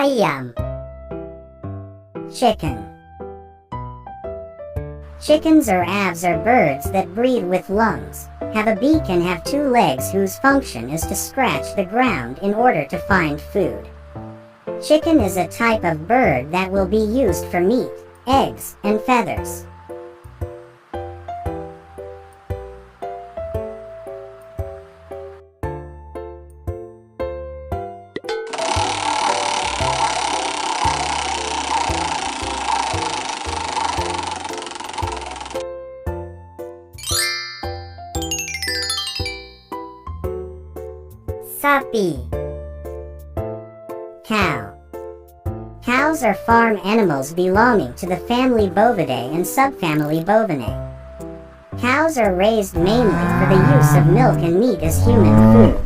Ayam. Chicken. Chickens or avs are birds that breed with lungs, have a beak and have 2 legs whose function is to scratch the ground in order to find food. Chicken is a type of bird that will be used for meat, eggs, and feathers. Sapi. Cow. Cows are farm animals belonging to the family Bovidae and subfamily Bovinae. Cows are raised mainly for the use of milk and meat as human food.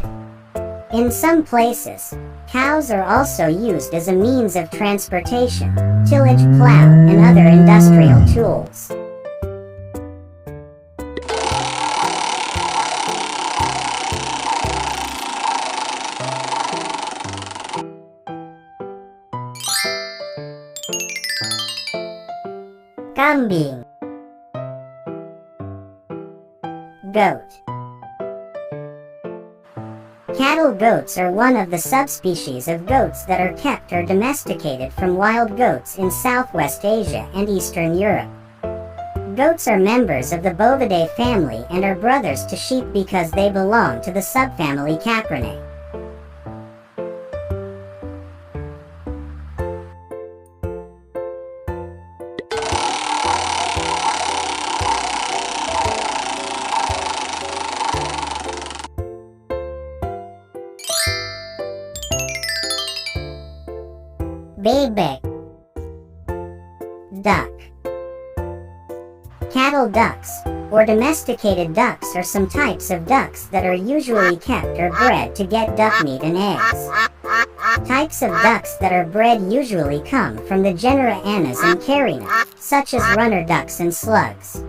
In some places, cows are also used as a means of transportation, tillage, plow, and other industrial tools. Kambing. Goat. Cattle goats are one of the subspecies of goats that are kept or domesticated from wild goats in Southwest Asia and Eastern Europe. Goats are members of the Bovidae family and are brothers to sheep because they belong to the subfamily Caprinae. Bebek. Duck. Cattle ducks, or domesticated ducks, are some types of ducks that are usually kept or bred to get duck meat and eggs. Types of ducks that are bred usually come from the genera Anas and Carina, such as runner ducks and slugs.